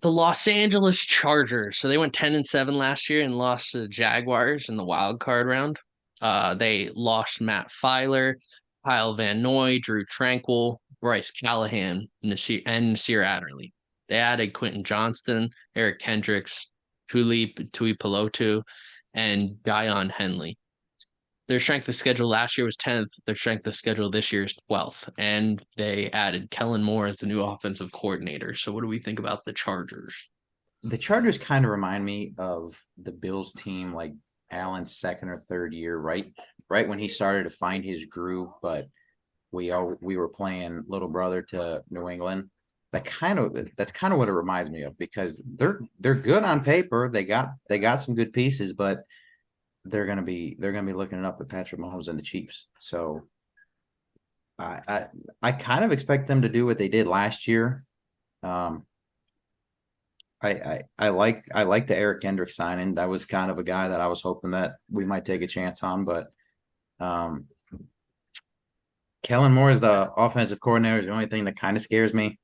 The Los Angeles Chargers. So they went 10-7 last year and lost to the Jaguars in the wild card round. They lost Matt Filer, Kyle Van Noy, Drew Tranquil, Bryce Callahan, Nasir Adderley. They added Quentin Johnston, Eric Kendricks, Tui Pelotu, and Dion Henley. Their strength of schedule last year was 10th. Their strength of schedule this year is 12th. And they added Kellen Moore as the new offensive coordinator. So, what do we think about the Chargers? The Chargers kind of remind me of the Bills team, like Allen's second or third year, right when he started to find his groove. But we were playing little brother to New England. That's kind of what it reminds me of because they're good on paper. They got some good pieces, but they're gonna be looking up at Patrick Mahomes and the Chiefs. So I I, I kind of expect them to do what they did last year. Um, I like the Eric Kendrick signing. That was kind of a guy that I was hoping that we might take a chance on, but um, Kellen Moore is the offensive coordinator. Is the only thing that kind of scares me.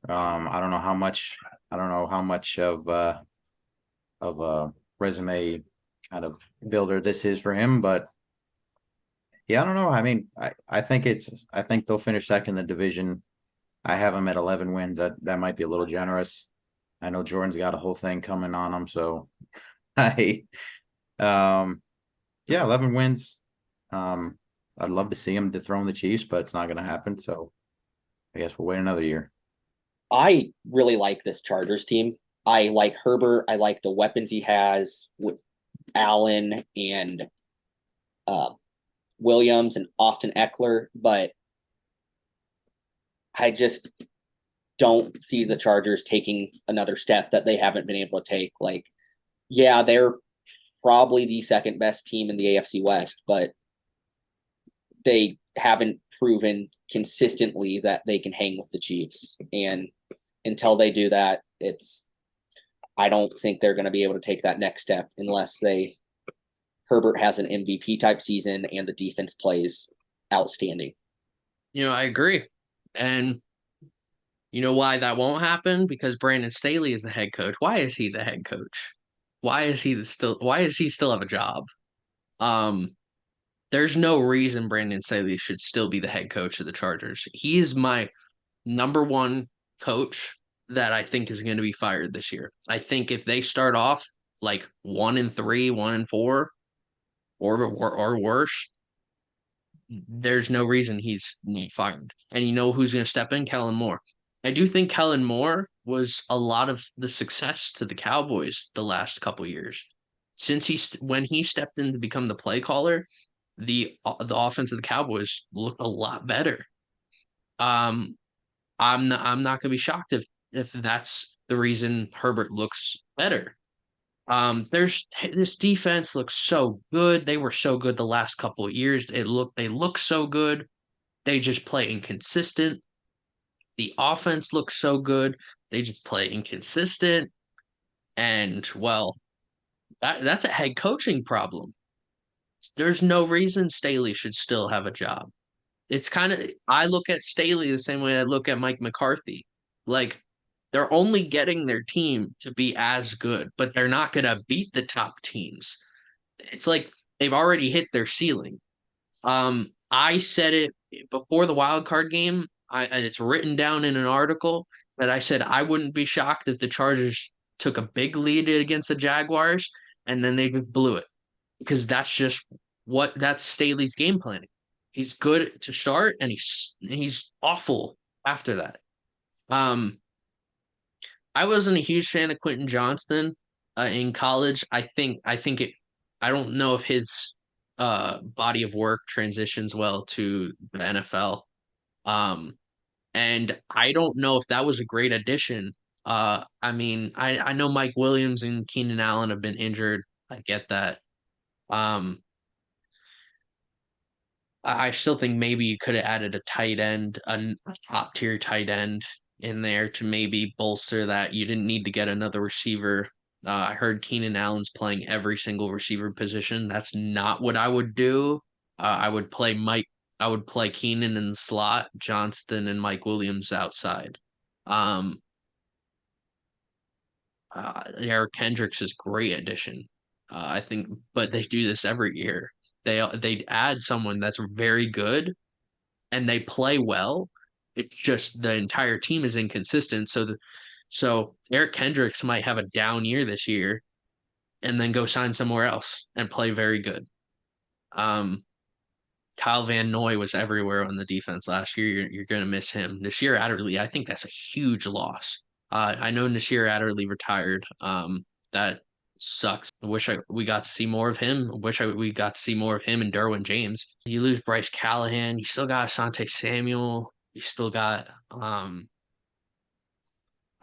I don't know how much. I don't know how much of a resume kind of builder this is for him, but yeah, I don't know. I mean, I think they'll finish second in the division. I have them at 11 wins. That might be a little generous. I know Jordan's got a whole thing coming on him, so I um yeah, 11 wins. Um, I'd love to see him dethrone the Chiefs, but it's not going to happen. So I guess we'll wait another year. I really like this Chargers team. I like Herbert. I like the weapons he has with Allen and uh, Williams and Austin Eckler, but I just don't see the Chargers taking another step that they haven't been able to take. Like, yeah, they're probably the second best team in the AFC West, but they haven't proven consistently that they can hang with the Chiefs. And until they do that, I don't think they're going to be able to take that next step unless Herbert has an MVP type season and the defense plays outstanding. I agree. And you know why that won't happen? Because Brandon Staley is the head coach. Why is he the head coach? Why does he still have a job? Um, there's no reason Brandon Staley should still be the head coach of the Chargers. He is my number one coach that I think is going to be fired this year. I think if they start off like 1-3, 1-4, or worse, there's no reason he's not fired. And you know who's going to step in? Kellen Moore. I do think Kellen Moore was a lot of the success to the Cowboys the last couple years. Since when he stepped in to become the play caller, the offense of the Cowboys looked a lot better. Um, I'm not gonna be shocked if that's the reason Herbert looks better. There's this defense looks so good. They were so good the last couple of years. They look so good. They just play inconsistent. The offense looks so good. They just play inconsistent. And well, that's a head coaching problem. There's no reason Staley should still have a job. It's kind of I look at Staley the same way I look at Mike McCarthy. Like they're only getting their team to be as good, but they're not going to beat the top teams. It's like they've already hit their ceiling. I said it before the wild card game. And it's written down in an article that I said I wouldn't be shocked if the Chargers took a big lead against the Jaguars and then they just blew it because that's Staley's game planning. He's good to start and he's awful after that. Um, I wasn't a huge fan of Quentin Johnston in college. I think it. I don't know if his body of work transitions well to the NFL. Um, and I don't know if that was a great addition. I mean, I know Mike Williams and Keenan Allen have been injured. I get that. Um, I still think maybe you could have added a tight end, a top tier tight end in there to maybe bolster that. You didn't need to get another receiver. I heard Keenan Allen's playing every single receiver position. That's not what I would do. I would play Mike. I would play Keenan in the slot, Johnston and Mike Williams outside. Um, Eric Kendricks is a great addition. I think, but they do this every year. They add someone that's very good and they play well. It's just the entire team is inconsistent. So Eric Kendricks might have a down year this year and then go sign somewhere else and play very good. Um, Kyle Van Noy was everywhere on the defense last year. You're going to miss him. Nasir Adderley, I think that's a huge loss. I know Nasir Adderley retired. That sucks. We got to see more of him. We got to see more of him and Derwin James. You lose Bryce Callahan. You still got Asante Samuel. You still got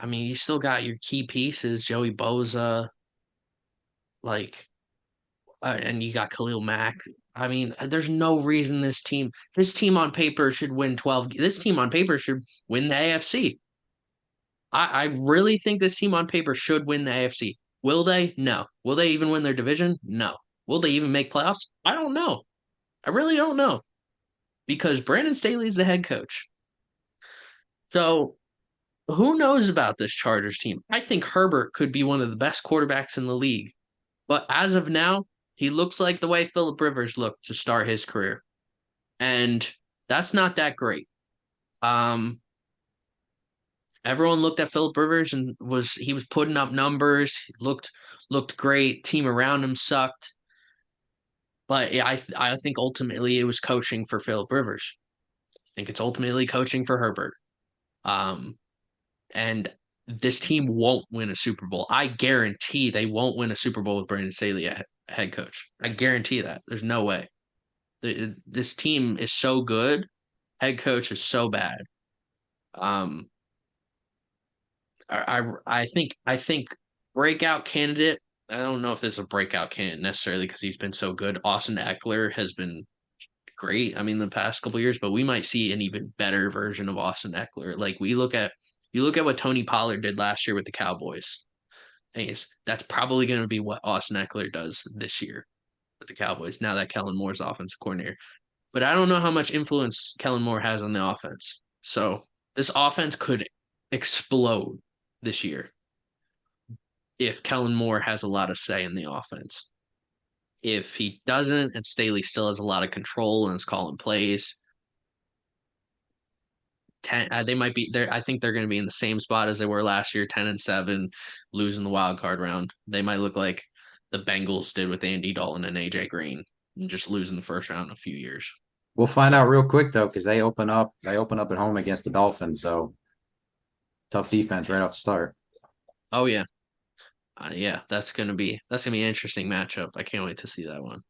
I mean, you still got your key pieces, Joey Boza, like, and you got Khalil Mack. I mean, there's no reason this team on paper should win 12. This team on paper should win the AFC. I really think this team on paper should win the AFC. Will they? No. Will they even win their division? No. Will they even make playoffs? I don't know. I really don't know because Brandon Staley is the head coach. So who knows about this Chargers team? I think Herbert could be one of the best quarterbacks in the league. But as of now, he looks like the way Philip Rivers looked to start his career. And that's not that great. Everyone looked at Philip Rivers and he was putting up numbers, looked great, team around him sucked. But yeah, I think ultimately it was coaching for Philip Rivers. I think it's ultimately coaching for Herbert. And this team won't win a Super Bowl. I guarantee they won't win a Super Bowl with Brandon Staley at head coach. I guarantee that. There's no way. This team is so good. Head coach is so bad. I think breakout candidate. I don't know if this is a breakout candidate necessarily because he's been so good. Austin Eckler has been great. I mean, the past couple years, but we might see an even better version of Austin Eckler. Like you look at what Tony Pollard did last year with the Cowboys. Thing is, that's probably going to be what Austin Eckler does this year with the Cowboys. Now that Kellen Moore's offensive coordinator, but I don't know how much influence Kellen Moore has on the offense. So this offense could explode this year if Kellen Moore has a lot of say in the offense. If he doesn't, and Staley still has a lot of control and is calling plays, they might be there. I think they're going to be in the same spot as they were last year, 10-7, losing the wild card round. They might look like the Bengals did with Andy Dalton and AJ Green, and just losing the first round in a few years. We'll find out real quick though, because they open up at home against the Dolphins, so tough defense right off the start. Oh yeah, yeah. That's gonna be an interesting matchup. I can't wait to see that one.